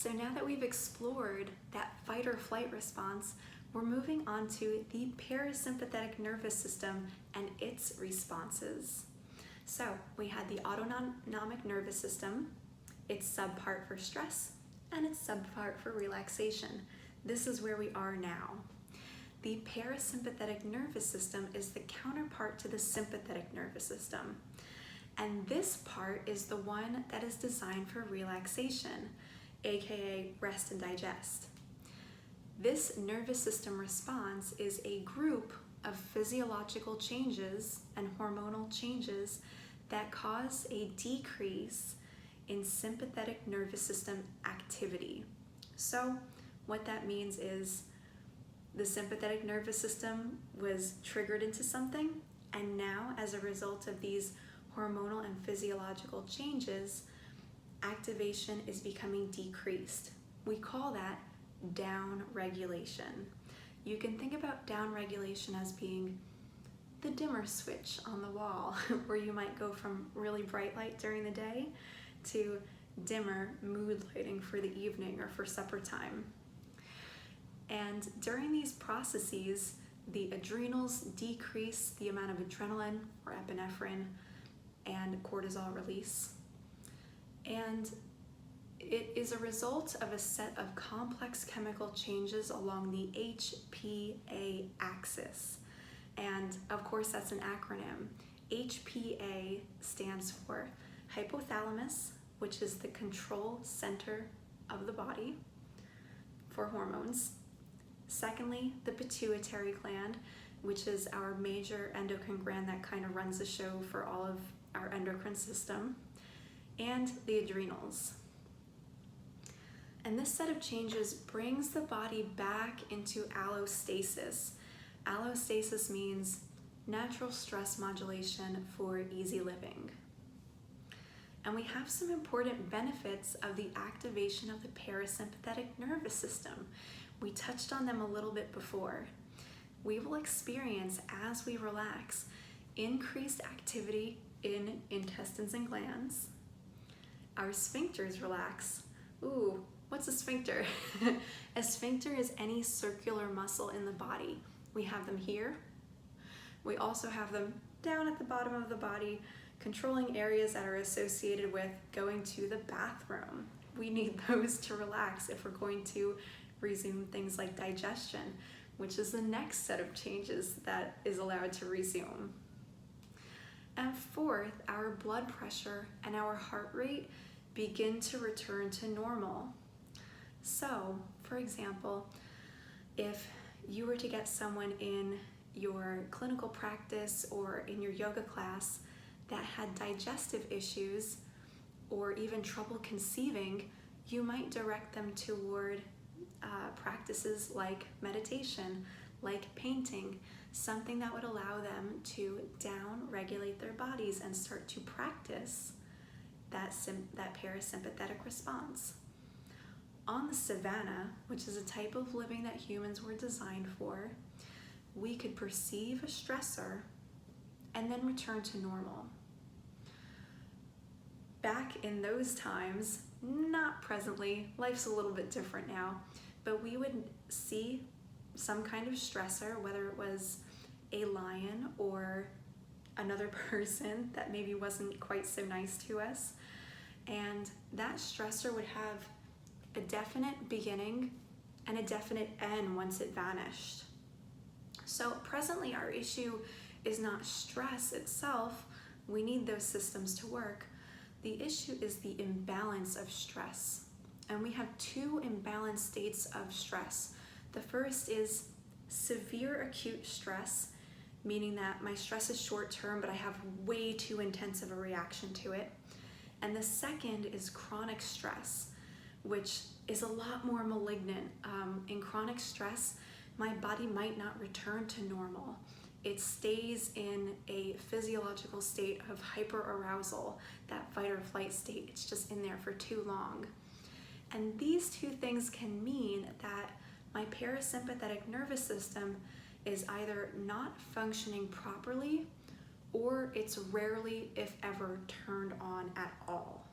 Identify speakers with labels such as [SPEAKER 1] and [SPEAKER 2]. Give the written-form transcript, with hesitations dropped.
[SPEAKER 1] So now that we've explored that fight or flight response, we're moving on to the parasympathetic nervous system and its responses. So we had the autonomic nervous system, its subpart for stress, and its subpart for relaxation. This is where we are now. The parasympathetic nervous system is the counterpart to the sympathetic nervous system. And this part is the one that is designed for relaxation, aka rest and digest. This nervous system response is a group of physiological changes and hormonal changes that cause a decrease in sympathetic nervous system activity. So what that means is the sympathetic nervous system was triggered into something, and now as a result of these hormonal and physiological changes, activation is becoming decreased. We call that down regulation. You can think about down regulation as being the dimmer switch on the wall, where you might go from really bright light during the day to dimmer mood lighting for the evening or for supper time. And during these processes, the adrenals decrease the amount of adrenaline or epinephrine and cortisol release. And it is a result of a set of complex chemical changes along the HPA axis. And of course, that's an acronym. HPA stands for hypothalamus, which is the control center of the body for hormones. Secondly, the pituitary gland, which is our major endocrine gland that kind of runs the show for all of our endocrine system, and the adrenals. And this set of changes brings the body back into allostasis. Allostasis means natural stress modulation for easy living. And we have some important benefits of the activation of the parasympathetic nervous system. We touched on them a little bit before. We will experience, as we relax, increased activity in intestines and glands. Our sphincters relax. Ooh, what's a sphincter? A sphincter is any circular muscle in the body. We have them here. We also have them down at the bottom of the body, controlling areas that are associated with going to the bathroom. We need those to relax if we're going to resume things like digestion, which is the next set of changes that is allowed to resume. And fourth, our blood pressure and our heart rate begin to return to normal. So, for example, if you were to get someone in your clinical practice or in your yoga class that had digestive issues or even trouble conceiving, you might direct them toward practices like meditation, like painting, something that would allow them to down-regulate their bodies and start to practice that parasympathetic response. On the savanna, which is a type of living that humans were designed for, we could perceive a stressor and then return to normal. Back in those times, not presently, life's a little bit different now, but we would see some kind of stressor, whether it was a lion or another person that maybe wasn't quite so nice to us. And that stressor would have a definite beginning and a definite end once it vanished. So presently our issue is not stress itself. We need those systems to work. The issue is the imbalance of stress. And we have two imbalanced states of stress. The first is severe acute stress, meaning that my stress is short term, but I have way too intense of a reaction to it. And the second is chronic stress, which is a lot more malignant. In chronic stress, my body might not return to normal. It stays in a physiological state of hyperarousal, that fight or flight state. It's just in there for too long. And these two things can mean that my parasympathetic nervous system is either not functioning properly or it's rarely, if ever, turned on at all.